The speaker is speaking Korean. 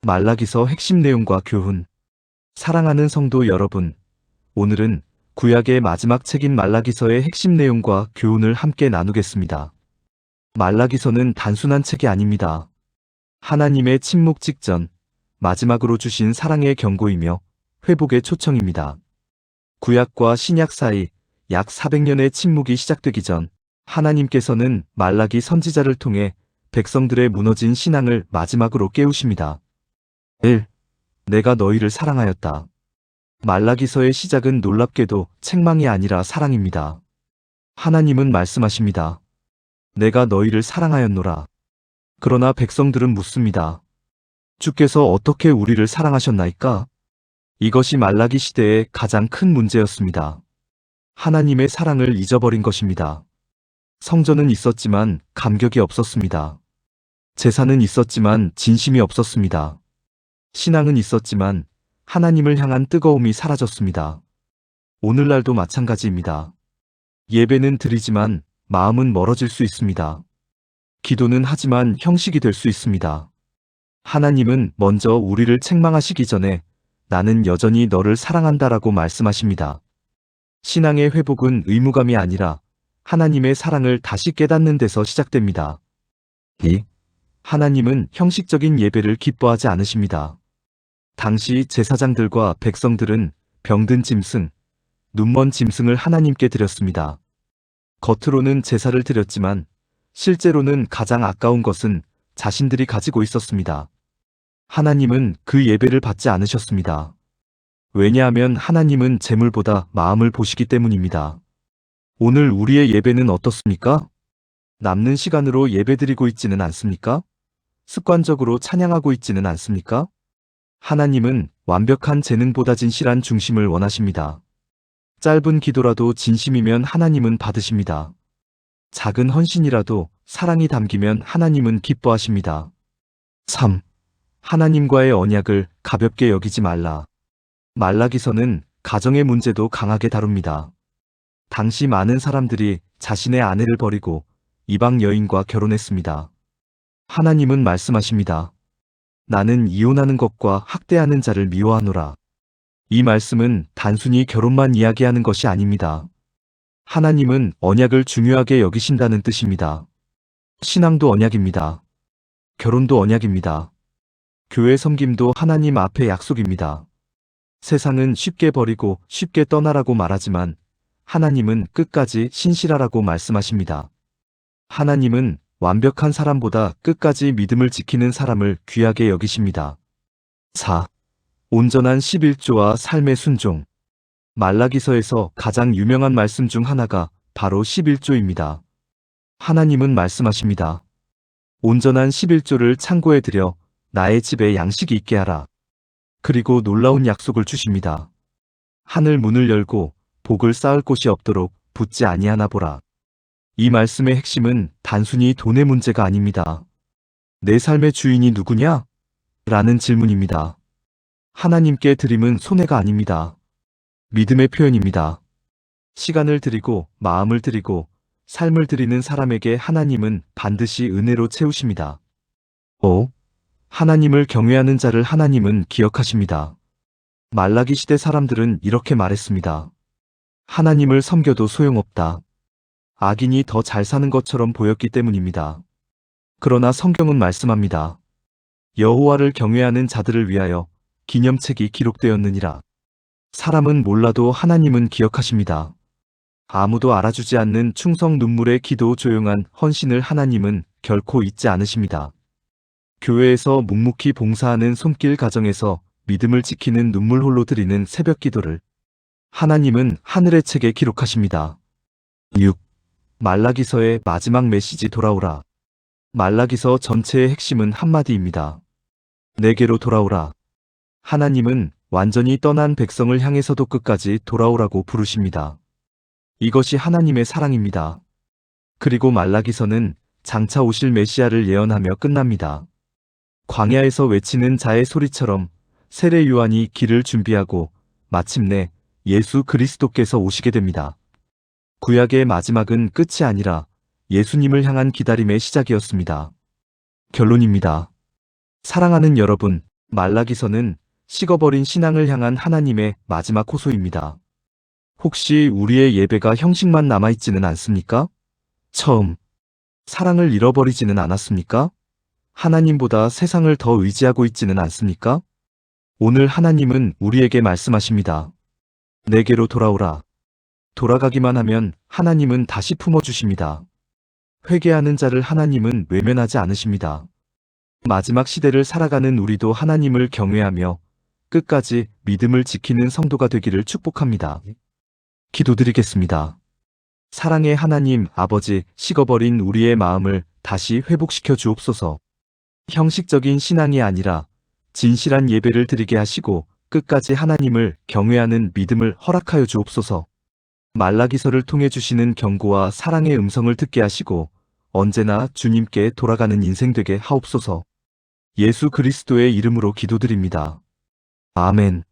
말라기서 핵심 내용과 교훈. 사랑하는 성도 여러분, 오늘은 구약의 마지막 책인 말라기서의 핵심 내용과 교훈을 함께 나누겠습니다. 말라기서는 단순한 책이 아닙니다. 하나님의 침묵 직전, 마지막으로 주신 사랑의 경고이며 회복의 초청입니다. 구약과 신약 사이 약 400년의 침묵이 시작되기 전, 하나님께서는 말라기 선지자를 통해 백성들의 무너진 신앙을 마지막으로 깨우십니다. 1. 내가 너희를 사랑하였다. 말라기서의 시작은 놀랍게도 책망이 아니라 사랑입니다. 하나님은 말씀하십니다. 내가 너희를 사랑하였노라. 그러나 백성들은 묻습니다. 주께서 어떻게 우리를 사랑하셨나이까? 이것이 말라기 시대의 가장 큰 문제였습니다. 하나님의 사랑을 잊어버린 것입니다. 성전은 있었지만 감격이 없었습니다. 제사는 있었지만 진심이 없었습니다. 신앙은 있었지만 하나님을 향한 뜨거움이 사라졌습니다. 오늘날도 마찬가지입니다. 예배는 드리지만 마음은 멀어질 수 있습니다. 기도는 하지만 형식이 될 수 있습니다. 하나님은 먼저 우리를 책망하시기 전에 나는 여전히 너를 사랑한다라고 말씀하십니다. 신앙의 회복은 의무감이 아니라 하나님의 사랑을 다시 깨닫는 데서 시작됩니다. 2. 하나님은 형식적인 예배를 기뻐하지 않으십니다. 당시 제사장들과 백성들은 병든 짐승, 눈먼 짐승을 하나님께 드렸습니다. 겉으로는 제사를 드렸지만 실제로는 가장 아까운 것은 자신들이 가지고 있었습니다. 하나님은 그 예배를 받지 않으셨습니다. 왜냐하면 하나님은 재물보다 마음을 보시기 때문입니다. 오늘 우리의 예배는 어떻습니까? 남는 시간으로 예배드리고 있지는 않습니까? 습관적으로 찬양하고 있지는 않습니까? 하나님은 완벽한 재능보다 진실한 중심을 원하십니다. 짧은 기도라도 진심이면 하나님은 받으십니다. 작은 헌신이라도 사랑이 담기면 하나님은 기뻐하십니다. 3. 하나님과의 언약을 가볍게 여기지 말라. 말라기서는 가정의 문제도 강하게 다룹니다. 당시 많은 사람들이 자신의 아내를 버리고 이방 여인과 결혼했습니다. 하나님은 말씀하십니다. 나는 이혼하는 것과 학대하는 자를 미워하노라. 이 말씀은 단순히 결혼만 이야기하는 것이 아닙니다. 하나님은 언약을 중요하게 여기신다는 뜻입니다. 신앙도 언약입니다. 결혼도 언약입니다. 교회 섬김도 하나님 앞의 약속입니다. 세상은 쉽게 버리고 쉽게 떠나라고 말하지만 하나님은 끝까지 신실하라고 말씀하십니다. 하나님은 완벽한 사람보다 끝까지 믿음을 지키는 사람을 귀하게 여기십니다. 4. 온전한 11조와 삶의 순종. 말라기서에서 가장 유명한 말씀 중 하나가 바로 11조입니다. 하나님은 말씀하십니다. 온전한 11조를 창고에 들여 나의 집에 양식이 있게 하라. 그리고 놀라운 약속을 주십니다. 하늘 문을 열고 복을 쌓을 곳이 없도록 붙지 아니하나 보라. 이 말씀의 핵심은 단순히 돈의 문제가 아닙니다. 내 삶의 주인이 누구냐? 라는 질문입니다. 하나님께 드림은 손해가 아닙니다. 믿음의 표현입니다. 시간을 드리고 마음을 드리고 삶을 드리는 사람에게 하나님은 반드시 은혜로 채우십니다. 5. 하나님을 경외하는 자를 하나님은 기억하십니다. 말라기 시대 사람들은 이렇게 말했습니다. 하나님을 섬겨도 소용없다. 악인이 더 잘 사는 것처럼 보였기 때문입니다. 그러나 성경은 말씀합니다. 여호와를 경외하는 자들을 위하여 기념책이 기록되었느니라. 사람은 몰라도 하나님은 기억하십니다. 아무도 알아주지 않는 충성 눈물의 기도 조용한 헌신을 하나님은 결코 잊지 않으십니다. 교회에서 묵묵히 봉사하는 손길 가정에서 믿음을 지키는 눈물 홀로 드리는 새벽 기도를 하나님은 하늘의 책에 기록하십니다. 6. 말라기서의 마지막 메시지 돌아오라. 말라기서 전체의 핵심은 한마디입니다. 내게로 돌아오라. 하나님은 완전히 떠난 백성을 향해서도 끝까지 돌아오라고 부르십니다. 이것이 하나님의 사랑입니다. 그리고 말라기서는 장차 오실 메시아를 예언하며 끝납니다. 광야에서 외치는 자의 소리처럼 세례 요한이 길을 준비하고 마침내 예수 그리스도께서 오시게 됩니다. 구약의 마지막은 끝이 아니라 예수님을 향한 기다림의 시작이었습니다. 결론입니다. 사랑하는 여러분, 말라기서는 식어버린 신앙을 향한 하나님의 마지막 호소입니다. 혹시 우리의 예배가 형식만 남아있지는 않습니까? 처음, 사랑을 잃어버리지는 않았습니까? 하나님보다 세상을 더 의지하고 있지는 않습니까? 오늘 하나님은 우리에게 말씀하십니다. 내게로 돌아오라. 돌아가기만 하면 하나님은 다시 품어주십니다. 회개하는 자를 하나님은 외면하지 않으십니다. 마지막 시대를 살아가는 우리도 하나님을 경외하며 끝까지 믿음을 지키는 성도가 되기를 축복합니다. 기도드리겠습니다. 사랑의 하나님 아버지, 식어버린 우리의 마음을 다시 회복시켜 주옵소서. 형식적인 신앙이 아니라 진실한 예배를 드리게 하시고 끝까지 하나님을 경외하는 믿음을 허락하여 주옵소서. 말라기서를 통해 주시는 경고와 사랑의 음성을 듣게 하시고 언제나 주님께 돌아가는 인생 되게 하옵소서. 예수 그리스도의 이름으로 기도드립니다. 아멘.